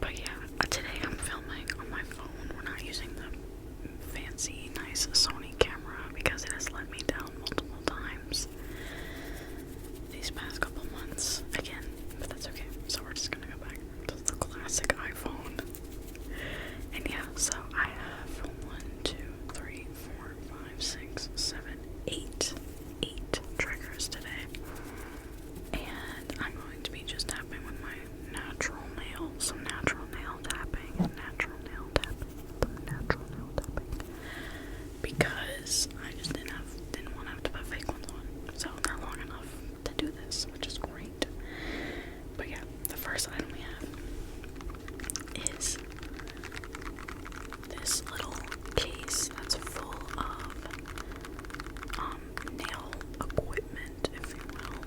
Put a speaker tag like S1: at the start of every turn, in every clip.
S1: But yeah, today I'm filming on my phone. We're not using the fancy, nice Sony camera because it has let me down multiple times these past couple months again, but that's okay. So we're just gonna go back to the classic iPhone. And yeah, so I have 8 triggers today. And I'm going to be just tapping with my natural nail, some natural nail tapping, because I just didn't want to have to put fake ones on. So they're long enough to do this, which is great. But yeah, the first item we have is this little case that's full of nail equipment, if you will.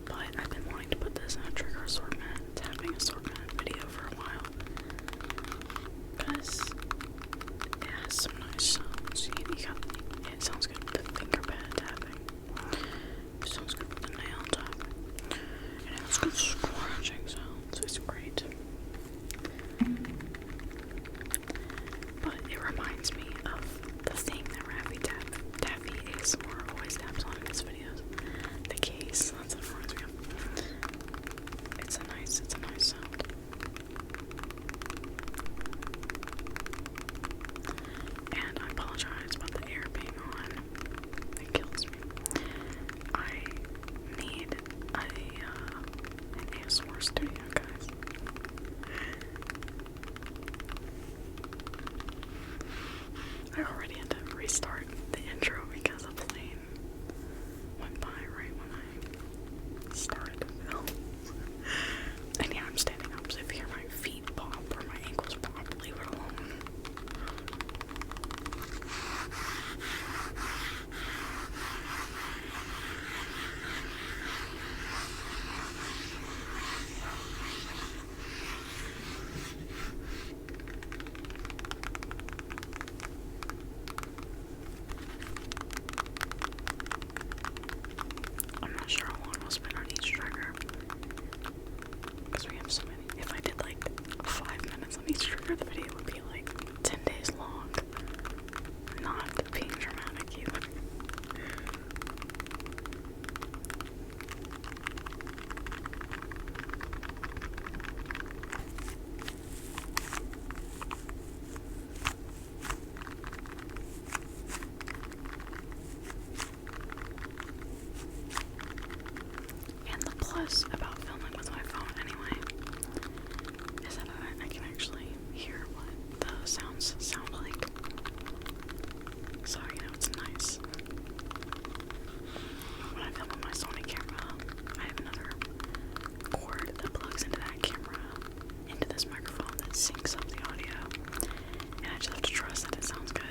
S1: But I've been wanting to put this in a trigger assortment, tapping assortment video for a while, because it has some nice sounds. It sounds good with the finger pad tapping. It sounds good with the nail tapping. And it has good scratching sounds. It's great. But it reminds me of the thing that Taffy ASMR always taps on in his videos. The case. That's what it reminds me of. It's a nice sound. And I apologize about the air being on. It kills me. I need an ASMR studio, guys. I already had to restart the intro because a plane went by right when I started to film. And yeah, I'm standing up, so if you hear my feet pop or my ankles pop, leave it alone. I'm not sure how long I'll spend on each trigger, because we have so many. If I did like 5 minutes on each trigger, the video would be like 10 days long. Not being dramatic either. And the plus about filming with my phone anyway is that I can actually hear what the sounds sound like. So, it's nice. When I film with my Sony camera, I have another cord that plugs into that camera, into this microphone that syncs up the audio. And I just have to trust that it sounds good.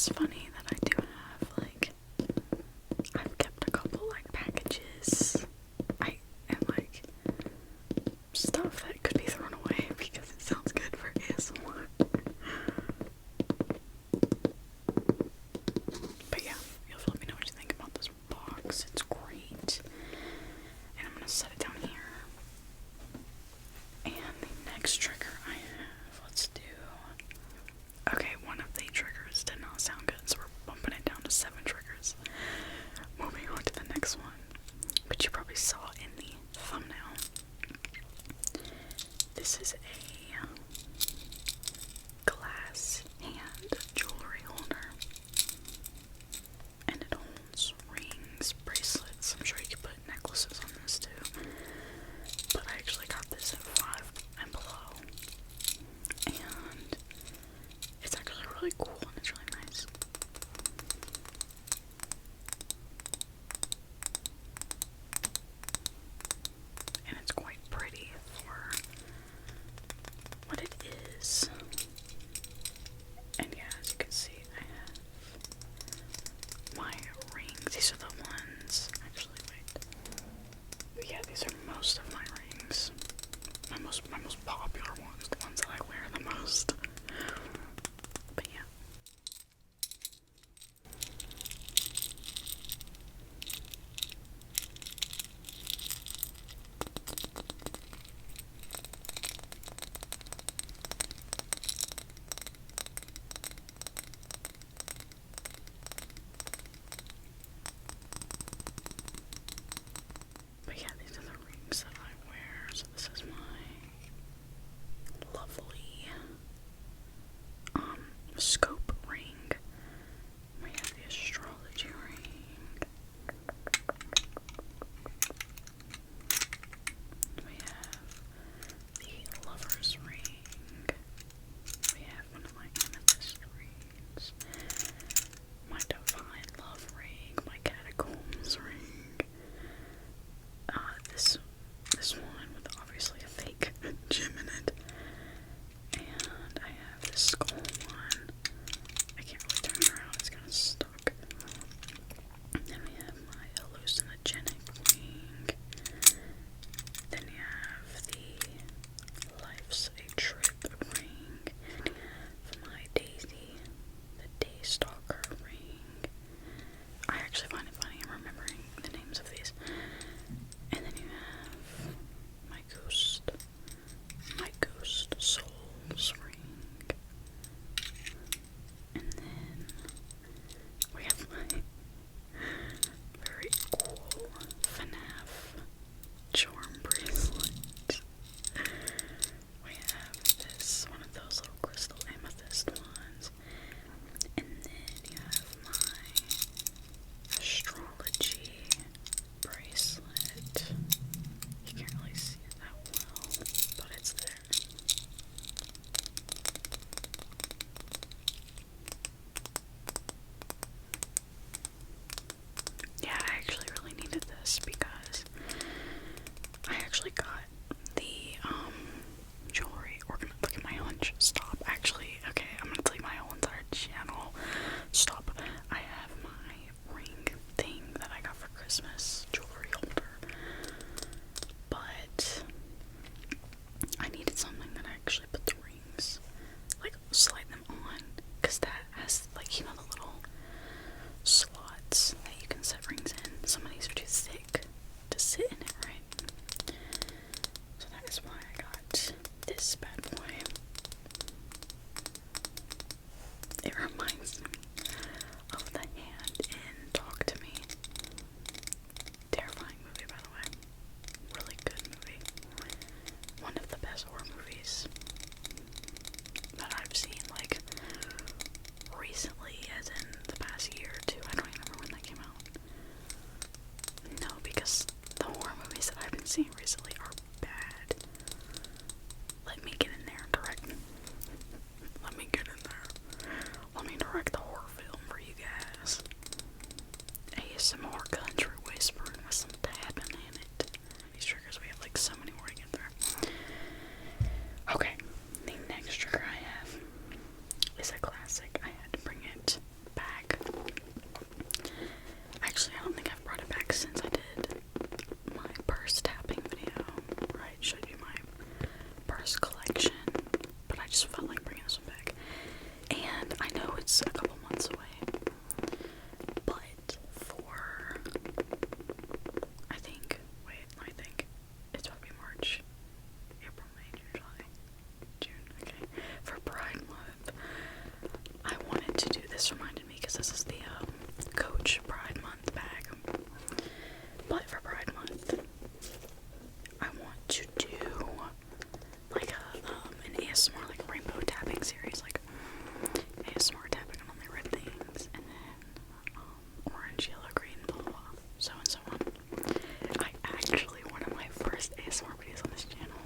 S1: It's funny that I do have, like, I've kept a couple, like, packages, and, like, stuff that could be thrown away because it sounds good for ASMR. But yeah, you'll let me know what you think about this box. It's great. And I'm gonna set it down here. And the next trigger I have, let's do. Okay, one of the triggers did not sound good, so we're bumping it down to 7 triggers. Moving on to the next one, which you probably saw in the thumbnail. This is a glass hand jewelry holder. And it holds rings, bracelets. I'm sure you could put necklaces on this too. But I actually got this at 5 and below. And it's actually really cool and it's really nice. And it's quite pretty for what it is. And yeah, as you can see, I have my rings. These are the ones, actually, wait. Yeah, these are most of my rings. My most popular ones, the ones that I wear the most. But yeah. But yeah, these are the rings that I wear. So this is my lovely scope ring. We have the astrology ring. We have the lover's ring. We have one of my amethyst rings. My divine love ring. My catacombs ring. This one with obviously a fake gem in it. And I have this skull one. I can't really turn it around, it's kind of stuck. Then we have my hallucinogenic ring. Then you have the Life's a Trip ring. And you have my Daisy, the Daystalker ring. I actually find it funny I'm remembering the names of these. And then you have my Ghost Souls ring. And then we have my very cool FNAF charm bracelet. We have this, one of those little crystal amethyst ones. And then you have my astrology bracelet. You can't really see it that well, but it's there. Yeah, I actually really needed this because I actually got the jewelry. We're gonna look at my hunch. Stop. Actually, okay, I'm gonna tell you my whole entire channel. Stop. I have my ring thing that I got for Christmas, jewelry holder. But I needed something that actually put the rings, like, slide them on, because that has, like, you know, the little slots that you can set rings in. Some of these are too thick to sit in it, right? So that is why I got this bad boy. this reminded me, because this is the Coach Pride Month bag. But for Pride Month, I want to do like an ASMR, like a rainbow tapping series, like ASMR tapping on only red things, and then orange, yellow, green, blah, blah, blah, so and so on. One of my first ASMR videos on this channel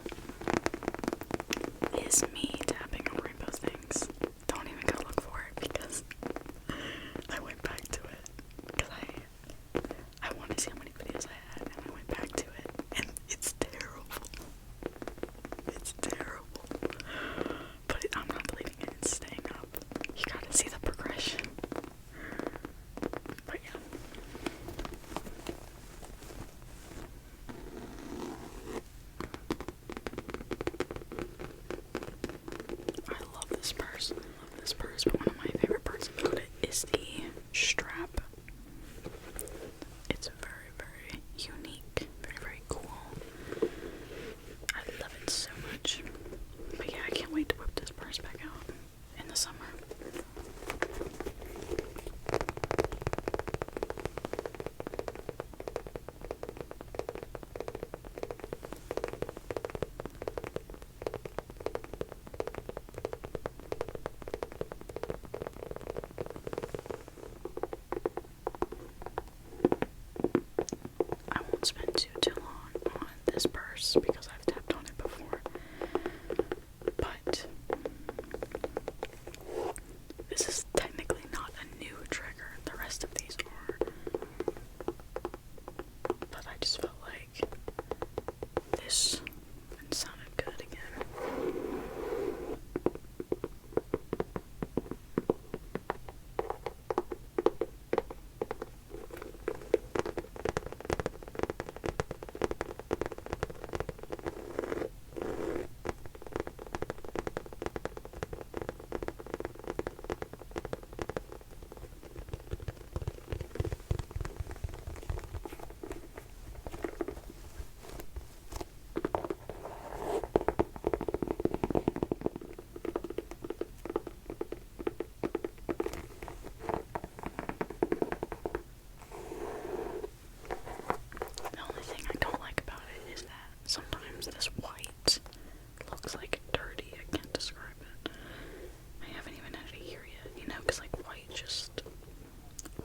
S1: is me tapping on rainbow things. Don't even go look for it, because I went back to it, because I wanted to see how many videos I had, and I went back to it, and it's terrible. It's terrible. But I'm not believing it, it's staying up. You gotta see the progression. But yeah. I love this purse. But one of my favorite parts about it is the strap. It's very, very unique. Very, very cool. I love it so much. But yeah, I can't wait to whip this purse back out in the summer. I won't spend too long on this purse because I've tapped on it before. But this is technically not a new trigger. The rest of these are. But I just felt like this sounded good again. The only thing I don't like about it is that sometimes this white looks like dirty. I can't describe it. I haven't even had it here yet, you know, because like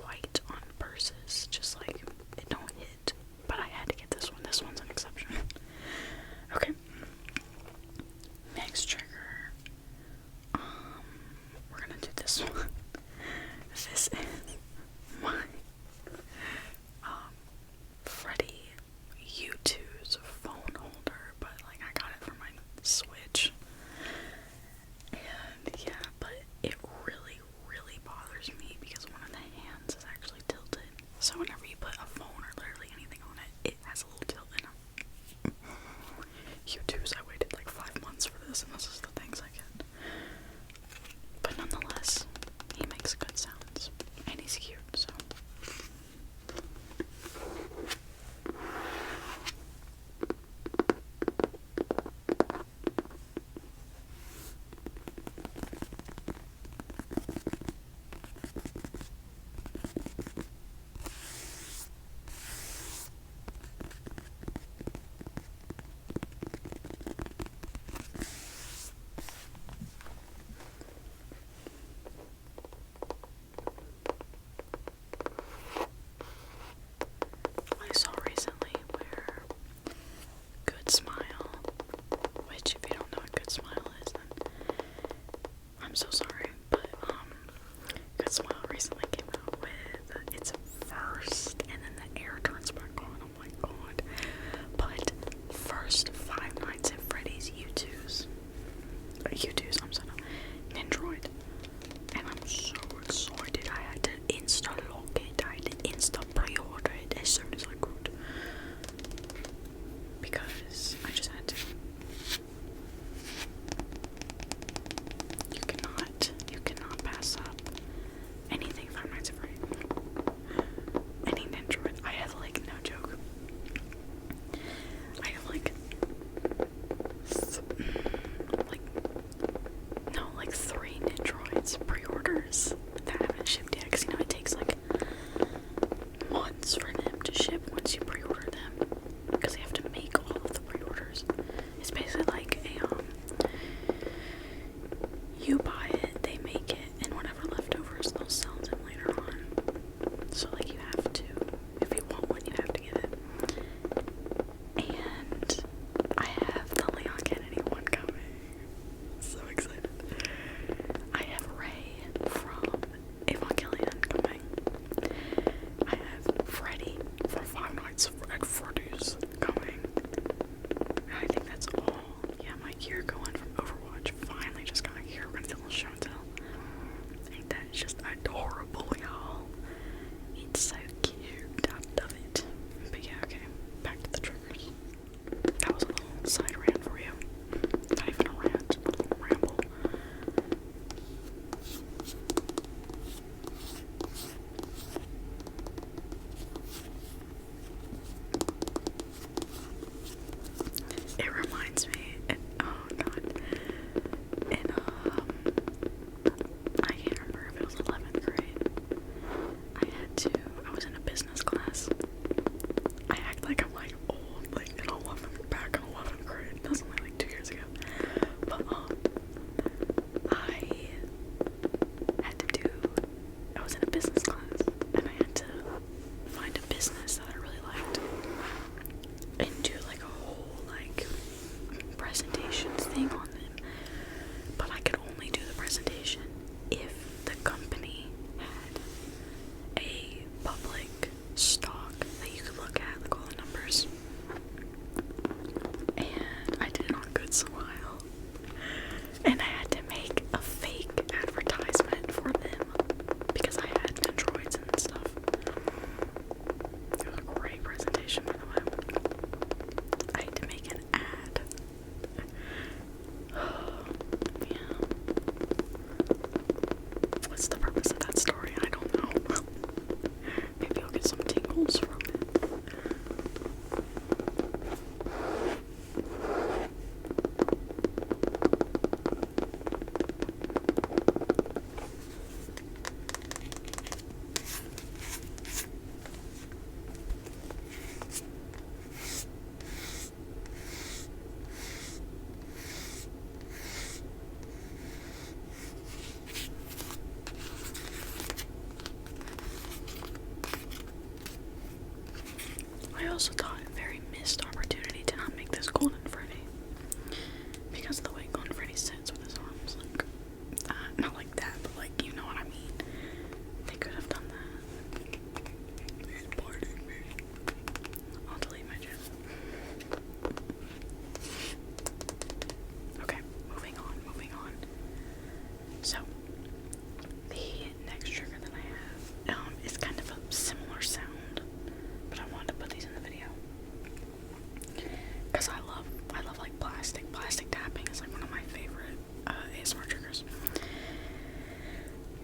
S1: white on purses, just like it don't hit. But I had to get this one. This one's an exception. Okay. Next trigger. We're gonna do this one. This is my Freddy Youtooz phone holder, but like I got it for my Switch. And yeah, but it really, really bothers me because one of the hands is actually tilted. So whenever you put a phone or literally anything on it, it has a little tilt in it. Youtooz, I waited like 5 months for this, and this is the things I get. But nonetheless, he makes good sounds, and he's cute, so. I saw recently where Good Smile, which if you don't know what Good Smile is, then I'm so sorry, but Good Smile recently came out with its first, and then the air turns back on, oh my god, but first Five Nights at Freddy's Youtooz, I'm sorry, Nindroid, and I'm so excited. I had to insta log it, I had to insta pre-order it as soon as I could, because I just had to. You cannot pass up anything Five Nights at Freddy's. Any Nindroid. I had like, no joke, I have like 3 Nindroids pre-orders that haven't You buy it, they make it, and whatever leftovers, they'll sell them later on. So, like, you have to, if you want one, you have to get it. And I have the Leon Kennedy one coming. So excited. I have Ray from Evangelion coming. I have Freddy from Five Nights at Freddy's coming. And I think that's all. Yeah, my gear going from Overwatch finally just got here. We're gonna do a little show and tell. Ain't that just adorable, y'all? It's so cute. I love it. But yeah, okay. Back to the triggers. That was a little side rant for you. Not even a rant, a little ramble. It reminds me, oh god, I can't remember if it was 11th grade. I was in a business class. I act like I'm like old, like back in 11th grade. That was only like 2 years ago. But, I was in a business class, and I had to find a business that I really liked, and do like a whole, like, presentations thing on them. But I could only do the presentation if the company had a public stock that you could look at, like all the numbers. And I did it on Good Smile. And I had to make a fake advertisement for them because I had Androids and stuff. It was a great presentation, by the way. I had to make an ad. Yeah. What's the purpose of that story? I don't know. Maybe I'll get some tingles from it. I also thought a very missed opportunity to not make this Golden Freddy, because of the way Golden Freddy sits with his arms, like, not like that, but like, you know what I mean. They could have done that. Pardon me. I'll delete my channel. Okay, moving on. So, the next trigger that I have, is kind of a similar sound, but I wanted to put these in the video because I love like plastic tapping is like one of my favorite ASMR triggers.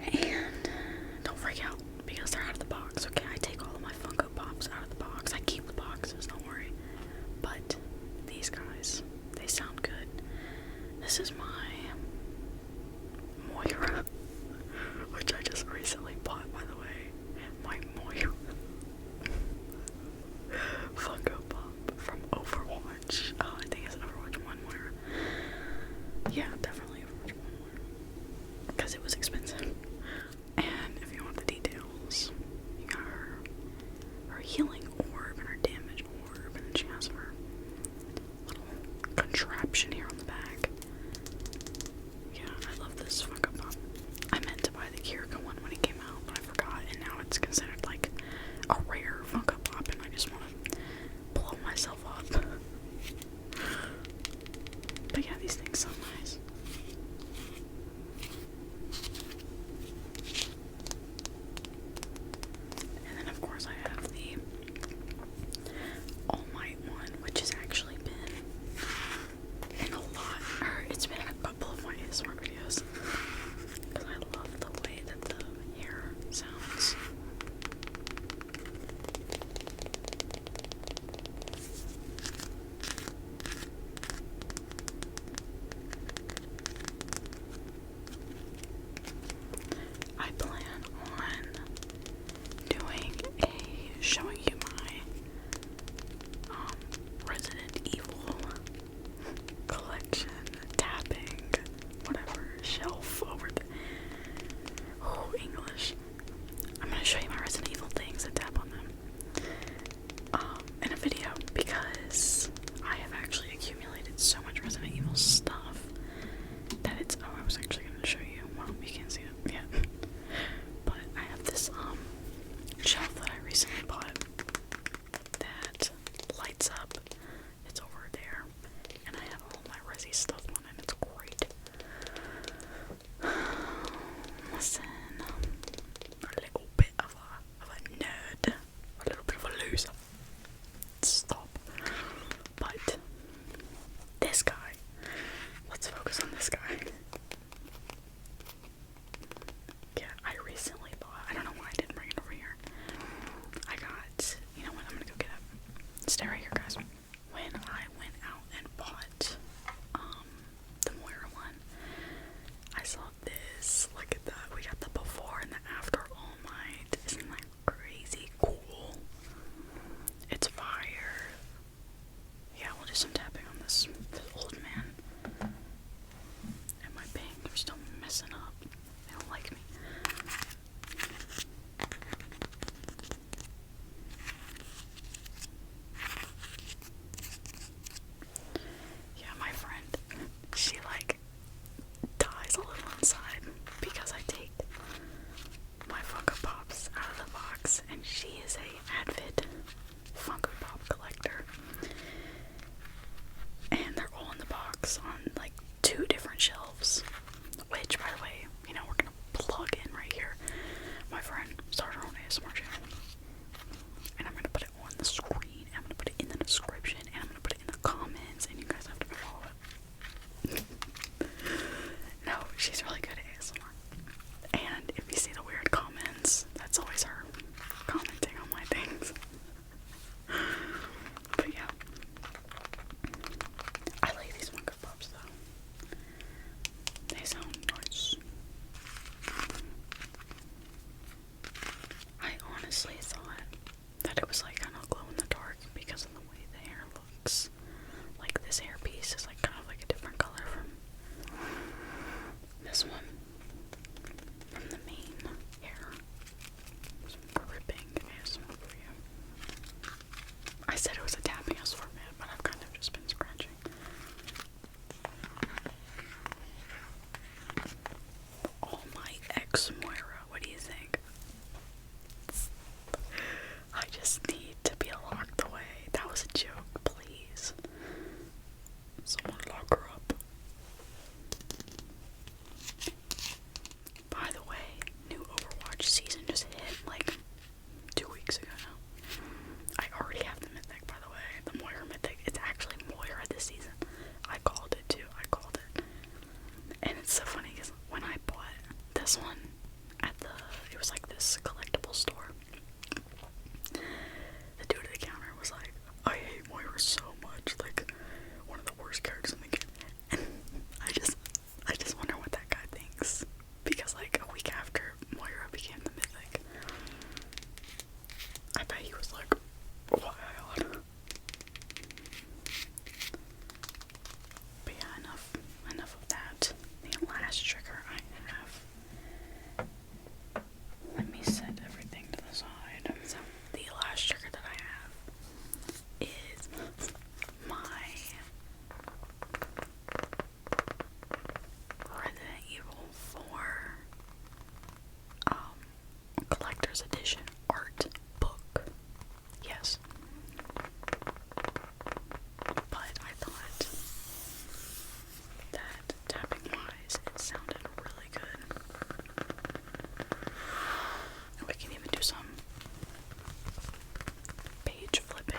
S1: And don't freak out because they're out of the box. Okay, I take all of my Funko Pops out of the box. I keep the boxes, don't worry. But these guys, they sound good. This is my Moira, which I just recently bought, by the way. My Moira Funko Pop from Overwatch. Oh, I think it's Overwatch 1 Moira. Yeah, definitely Overwatch 1 Moira. Because it was expensive. And if you want the details, you got her healing orb and her damage orb, and then she has her little contraption here on the back. Yeah, I love this Funko Pop. I meant to buy the Kiriko one when it came out, but I forgot, and now it's considered like a rare Funko Pop, and I just want to blow myself up. But yeah, these things sound nice. this one at it was like this collectible store. The dude at the counter was like, I hate Moira so much, like, one of the worst characters in the game. And I just wonder what that guy thinks. Because, like, a week after Moira became the mythic, I bet he was like, wild. But yeah, enough of that. The last trigger I have, let me set everything to the side. So, the last trigger that I have is my Resident Evil 4 collector's edition art book. Yes. But I thought that tapping wise it sounded really good. And we can even do some page flipping.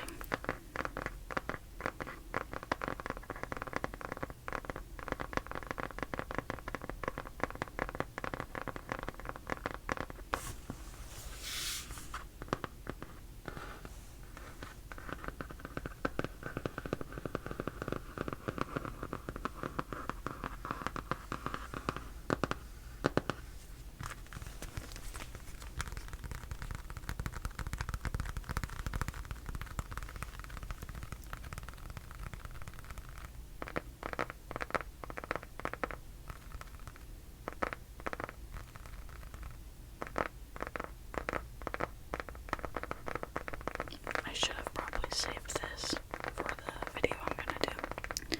S1: I should have probably saved this for the video I'm gonna do,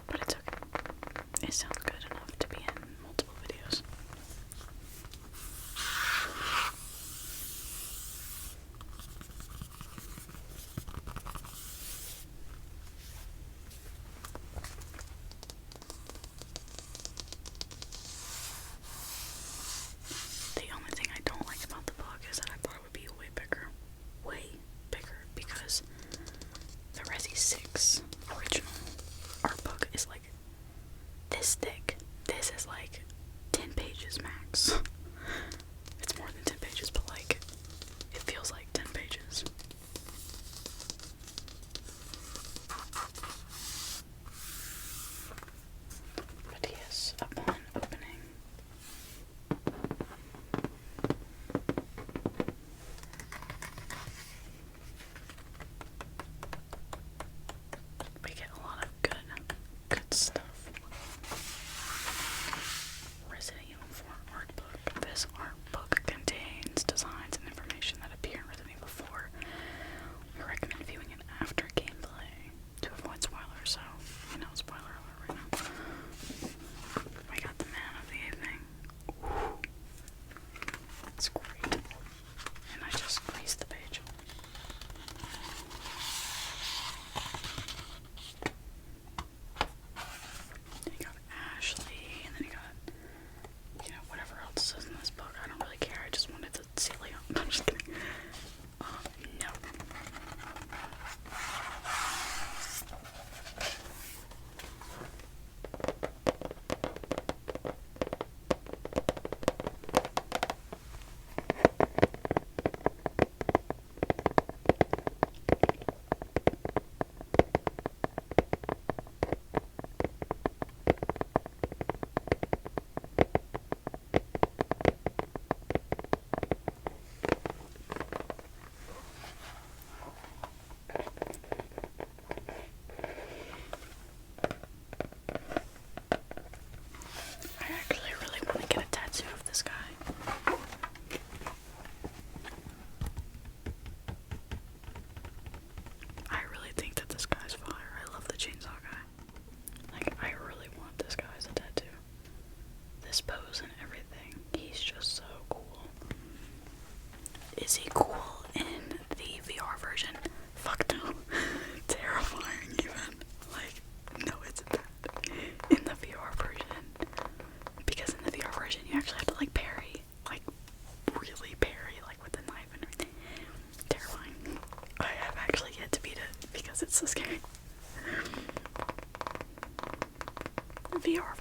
S1: but it's okay. It sounds good enough to be in multiple videos. The only thing I don't like about the book is that I thought it would be way bigger, because the Resi 6 original art book is like this thick. This is like 10 pages max. It's more than 10 pages, but like, it feels like 10 pages. But yes, upon opening, we get a lot of good stuff. Resident Evil 4 art book. This art book contains designs and information that appear in Resident Evil 4. We recommend viewing it after gameplay to avoid spoilers, so, you know, spoiler alert right now. We got the man of the evening. Ooh. It's great. And I just squeezed the page. Then you got Ashley, and then you got, you know, whatever else is in this book. I don't really care. I just wanted to see Leon. No, I'm just kidding. No. I actually really want to get a tattoo of this guy. I really think that this guy's fire. I love the chainsaw guy. Like, I really want this guy as a tattoo. This pose and everything. He's just so cool. Is he cool in the VR version? Fuck no. Terrifying even. Like, no, it's bad. In the VR version. Because in the VR version you actually have to like parry. Like, really parry, like with the knife and everything. Terrifying. I have actually yet to beat it because it's so scary. VR